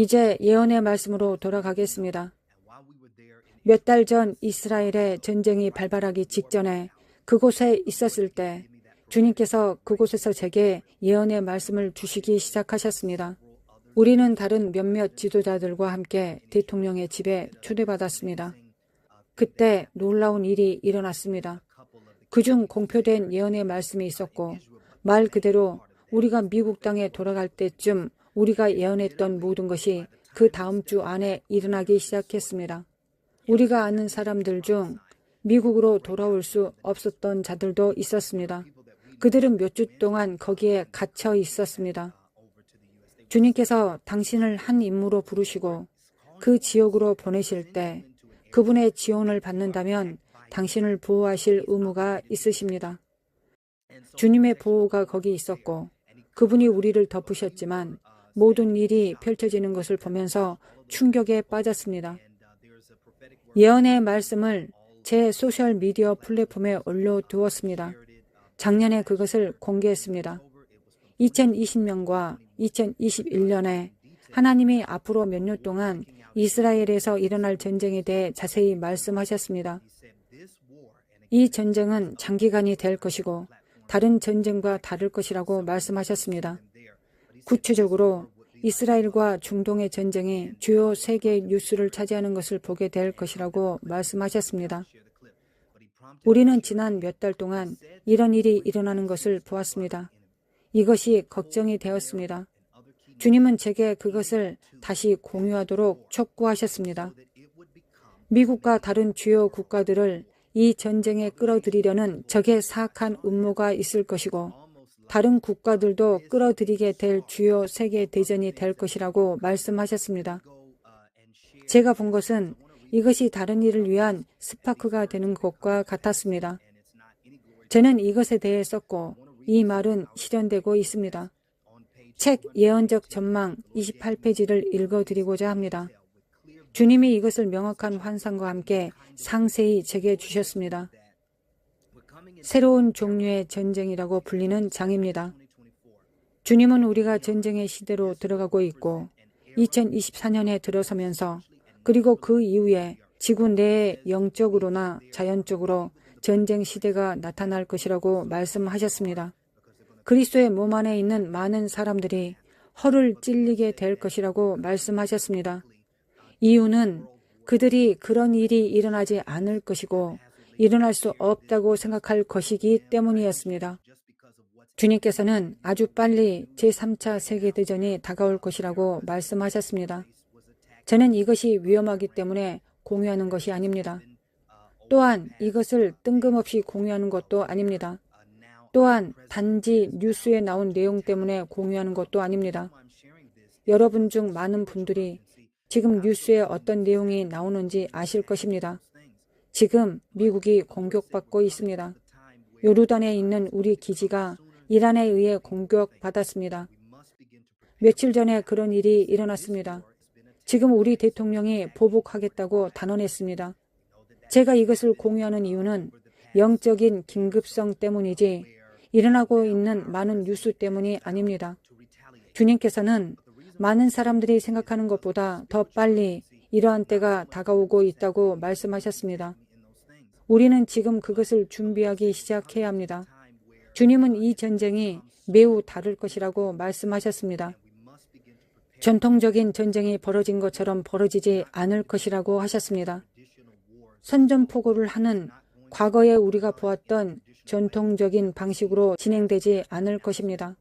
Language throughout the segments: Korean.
이제 예언의 말씀으로 돌아가겠습니다. 몇 달 전 이스라엘의 전쟁이 발발하기 직전에 그곳에 있었을 때 주님께서 그곳에서 제게 예언의 말씀을 주시기 시작하셨습니다. 우리는 다른 몇몇 지도자들과 함께 대통령의 집에 초대받았습니다. 그때 놀라운 일이 일어났습니다. 그중 공표된 예언의 말씀이 있었고 말 그대로 우리가 미국 땅에 돌아갈 때쯤 우리가 예언했던 모든 것이 그 다음 주 안에 일어나기 시작했습니다. 우리가 아는 사람들 중 미국으로 돌아올 수 없었던 자들도 있었습니다. 그들은 몇 주 동안 거기에 갇혀 있었습니다. 주님께서 당신을 한 임무로 부르시고 그 지역으로 보내실 때 그분의 지원을 받는다면 당신을 보호하실 의무가 있으십니다. 주님의 보호가 거기 있었고 그분이 우리를 덮으셨지만 모든 일이 펼쳐지는 것을 보면서 충격에 빠졌습니다. 예언의 말씀을 제 소셜미디어 플랫폼에 올려두었습니다. 작년에 그것을 공개했습니다. 2020년과 2021년에 하나님이 앞으로 몇 년 동안 이스라엘에서 일어날 전쟁에 대해 자세히 말씀하셨습니다. 이 전쟁은 장기간이 될 것이고 다른 전쟁과 다를 것이라고 말씀하셨습니다. 구체적으로 이스라엘과 중동의 전쟁이 주요 세계 뉴스를 차지하는 것을 보게 될 것이라고 말씀하셨습니다. 우리는 지난 몇 달 동안 이런 일이 일어나는 것을 보았습니다. 이것이 걱정이 되었습니다. 주님은 제게 그것을 다시 공유하도록 촉구하셨습니다. 미국과 다른 주요 국가들을 이 전쟁에 끌어들이려는 적의 사악한 음모가 있을 것이고 다른 국가들도 끌어들이게 될 주요 세계 대전이 될 것이라고 말씀하셨습니다. 제가 본 것은 이것이 다른 일을 위한 스파크가 되는 것과 같았습니다. 저는 이것에 대해 썼고 이 말은 실현되고 있습니다. 책 예언적 전망 28페이지를 읽어드리고자 합니다. 주님이 이것을 명확한 환상과 함께 상세히 제게 주셨습니다. 새로운 종류의 전쟁이라고 불리는 장입니다. 주님은 우리가 전쟁의 시대로 들어가고 있고 2024년에 들어서면서 그리고 그 이후에 지구 내에 영적으로나 자연적으로 전쟁 시대가 나타날 것이라고 말씀하셨습니다. 그리스도의 몸 안에 있는 많은 사람들이 허를 찔리게 될 것이라고 말씀하셨습니다. 이유는 그들이 그런 일이 일어나지 않을 것이고 일어날 수 없다고 생각할 것이기 때문이었습니다. 주님께서는 아주 빨리 제3차 세계대전이 다가올 것이라고 말씀하셨습니다. 저는 이것이 위험하기 때문에 공유하는 것이 아닙니다. 또한 이것을 뜬금없이 공유하는 것도 아닙니다. 또한 단지 뉴스에 나온 내용 때문에 공유하는 것도 아닙니다. 여러분 중 많은 분들이 지금 뉴스에 어떤 내용이 나오는지 아실 것입니다. 지금 미국이 공격받고 있습니다. 요르단에 있는 우리 기지가 이란에 의해 공격받았습니다. 며칠 전에 그런 일이 일어났습니다. 지금 우리 대통령이 보복하겠다고 단언했습니다. 제가 이것을 공유하는 이유는 영적인 긴급성 때문이지 일어나고 있는 많은 뉴스 때문이 아닙니다. 주님께서는 많은 사람들이 생각하는 것보다 더 빨리 이러한 때가 다가오고 있다고 말씀하셨습니다. 우리는 지금 그것을 준비하기 시작해야 합니다. 주님은 이 전쟁이 매우 다를 것이라고 말씀하셨습니다. 전통적인 전쟁이 벌어진 것처럼 벌어지지 않을 것이라고 하셨습니다. 선전포고를 하는 과거에 우리가 보았던 전통적인 방식으로 진행되지 않을 것입니다.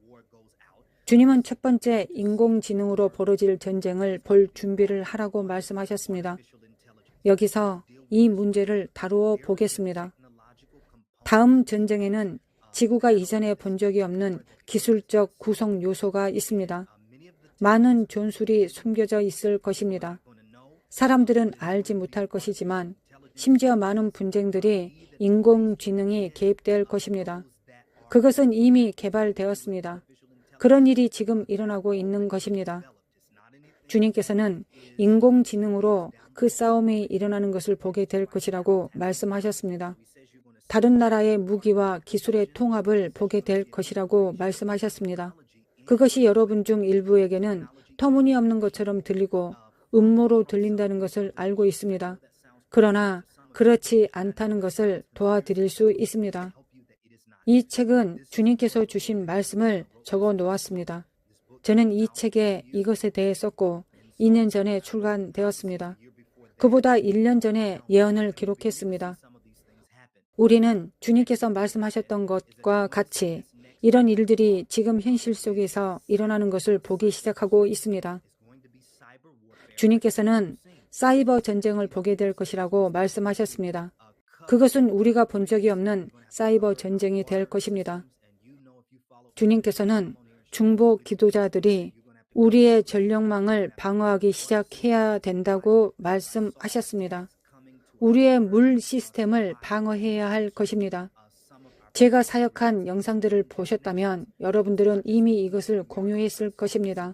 주님은 첫 번째 인공지능으로 벌어질 전쟁을 볼 준비를 하라고 말씀하셨습니다. 여기서 이 문제를 다루어 보겠습니다. 다음 전쟁에는 지구가 이전에 본 적이 없는 기술적 구성 요소가 있습니다. 많은 존술이 숨겨져 있을 것입니다. 사람들은 알지 못할 것이지만 심지어 많은 분쟁들이 인공지능이 개입될 것입니다. 그것은 이미 개발되었습니다. 그런 일이 지금 일어나고 있는 것입니다. 주님께서는 인공지능으로 그 싸움이 일어나는 것을 보게 될 것이라고 말씀하셨습니다. 다른 나라의 무기와 기술의 통합을 보게 될 것이라고 말씀하셨습니다. 그것이 여러분 중 일부에게는 터무니없는 것처럼 들리고 음모로 들린다는 것을 알고 있습니다. 그러나 그렇지 않다는 것을 도와드릴 수 있습니다. 이 책은 주님께서 주신 말씀을 적어 놓았습니다. 저는 이 책에 이것에 대해 썼고 2년 전에 출간되었습니다. 그보다 1년 전에 예언을 기록했습니다. 우리는 주님께서 말씀하셨던 것과 같이 이런 일들이 지금 현실 속에서 일어나는 것을 보기 시작하고 있습니다. 주님께서는 사이버 전쟁을 보게 될 것이라고 말씀하셨습니다. 그것은 우리가 본 적이 없는 사이버 전쟁이 될 것입니다. 주님께서는 중보 기도자들이 우리의 전력망을 방어하기 시작해야 된다고 말씀하셨습니다. 우리의 물 시스템을 방어해야 할 것입니다. 제가 사역한 영상들을 보셨다면 여러분들은 이미 이것을 공유했을 것입니다.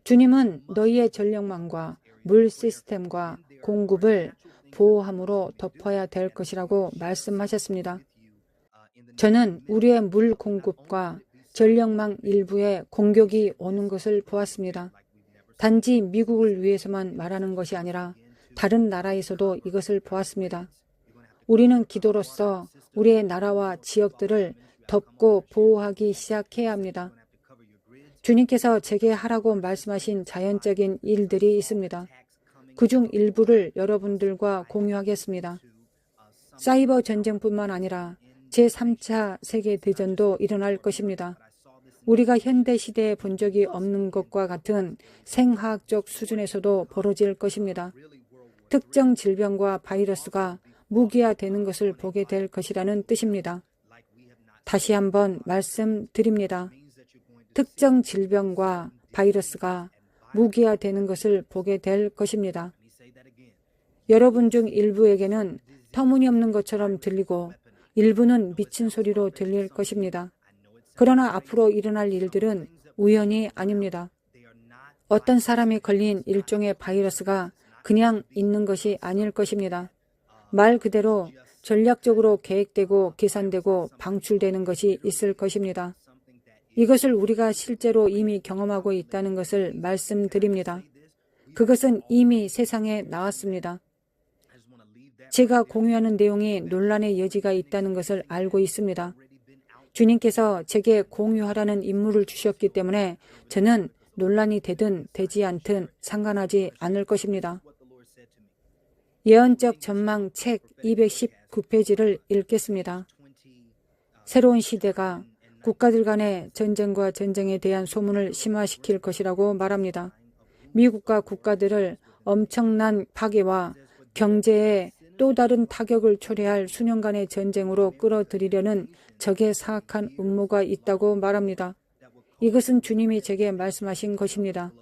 주님은 너희의 전력망과 물 시스템과 공급을 보호함으로 덮어야 될 것이라고 말씀하셨습니다. 저는 우리의 물 공급과 전력망 일부에 공격이 오는 것을 보았습니다. 단지 미국을 위해서만 말하는 것이 아니라 다른 나라에서도 이것을 보았습니다. 우리는 기도로서 우리의 나라와 지역들을 덮고 보호하기 시작해야 합니다. 주님께서 제게 하라고 말씀하신 자연적인 일들이 있습니다. 그중 일부를 여러분들과 공유하겠습니다. 사이버 전쟁뿐만 아니라 제3차 세계대전도 일어날 것입니다. 우리가 현대 시대에 본 적이 없는 것과 같은 생화학적 수준에서도 벌어질 것입니다. 특정 질병과 바이러스가 무기화되는 것을 보게 될 것이라는 뜻입니다. 다시 한번 말씀드립니다. 특정 질병과 바이러스가 무기화되는 것을 보게 될 것입니다. 여러분 중 일부에게는 터무니없는 것처럼 들리고 일부는 미친 소리로 들릴 것입니다. 그러나 앞으로 일어날 일들은 우연이 아닙니다. 어떤 사람이 걸린 일종의 바이러스가 그냥 있는 것이 아닐 것입니다. 말 그대로 전략적으로 계획되고 계산되고 방출되는 것이 있을 것입니다. 이것을 우리가 실제로 이미 경험하고 있다는 것을 말씀드립니다. 그것은 이미 세상에 나왔습니다. 제가 공유하는 내용이 논란의 여지가 있다는 것을 알고 있습니다. 주님께서 제게 공유하라는 임무를 주셨기 때문에 저는 논란이 되든 되지 않든 상관하지 않을 것입니다. 예언적 전망 책 219페이지를 읽겠습니다. 새로운 시대가 국가들 간의 전쟁과 전쟁에 대한 소문을 심화시킬 것이라고 말합니다. 미국과 국가들을 엄청난 파괴와 경제에 또 다른 타격을 초래할 수년간의 전쟁으로 끌어들이려는 적의 사악한 음모가 있다고 말합니다. 이것은 주님이 제게 말씀하신 것입니다.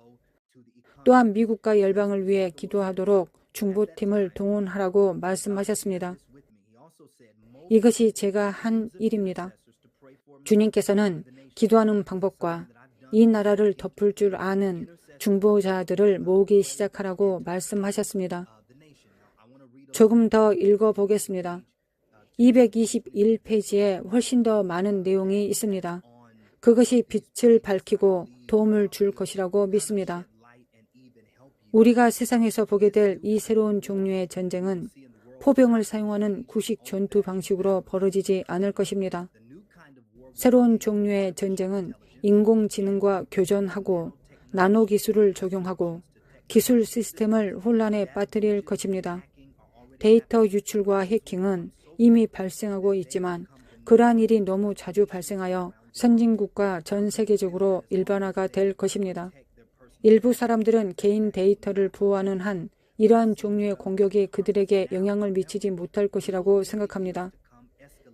또한 미국과 열방을 위해 기도하도록 중보팀을 동원하라고 말씀하셨습니다. 이것이 제가 한 일입니다. 주님께서는 기도하는 방법과 이 나라를 덮을 줄 아는 중보자들을 모으기 시작하라고 말씀하셨습니다. 조금 더 읽어보겠습니다. 221페이지에 훨씬 더 많은 내용이 있습니다. 그것이 빛을 밝히고 도움을 줄 것이라고 믿습니다. 우리가 세상에서 보게 될 이 새로운 종류의 전쟁은 포병을 사용하는 구식 전투 방식으로 벌어지지 않을 것입니다. 새로운 종류의 전쟁은 인공지능과 교전하고 나노 기술을 적용하고 기술 시스템을 혼란에 빠뜨릴 것입니다. 데이터 유출과 해킹은 이미 발생하고 있지만 그러한 일이 너무 자주 발생하여 선진국과 전 세계적으로 일반화가 될 것입니다. 일부 사람들은 개인 데이터를 보호하는 한 이러한 종류의 공격이 그들에게 영향을 미치지 못할 것이라고 생각합니다.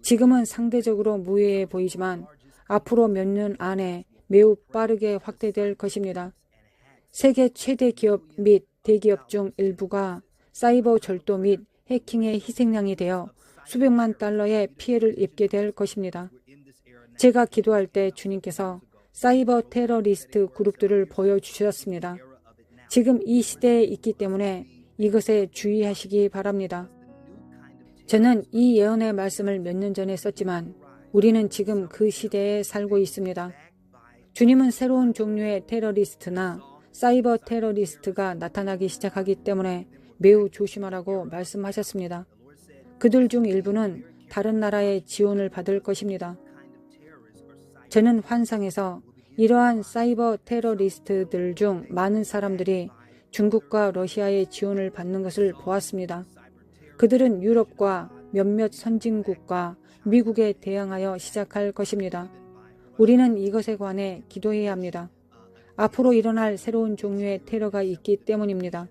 지금은 상대적으로 무해해 보이지만 앞으로 몇 년 안에 매우 빠르게 확대될 것입니다. 세계 최대 기업 및 대기업 중 일부가 사이버 절도 및 해킹의 희생양이 되어 수백만 달러의 피해를 입게 될 것입니다. 제가 기도할 때 주님께서 사이버 테러리스트 그룹들을 보여주셨습니다. 지금 이 시대에 있기 때문에 이것에 주의하시기 바랍니다. 저는 이 예언의 말씀을 몇 년 전에 썼지만 우리는 지금 그 시대에 살고 있습니다. 주님은 새로운 종류의 테러리스트나 사이버 테러리스트가 나타나기 시작하기 때문에 매우 조심하라고 말씀하셨습니다. 그들 중 일부는 다른 나라의 지원을 받을 것입니다. 저는 환상에서 이러한 사이버 테러리스트들 중 많은 사람들이 중국과 러시아의 지원을 받는 것을 보았습니다. 그들은 유럽과 몇몇 선진국과 미국에 대항하여 시작할 것입니다. 우리는 이것에 관해 기도해야 합니다. 앞으로 일어날 새로운 종류의 테러가 있기 때문입니다.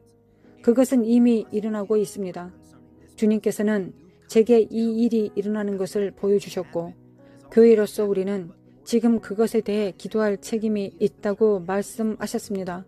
그것은 이미 일어나고 있습니다. 주님께서는 제게 이 일이 일어나는 것을 보여주셨고 교회로서 우리는 지금 그것에 대해 기도할 책임이 있다고 말씀하셨습니다.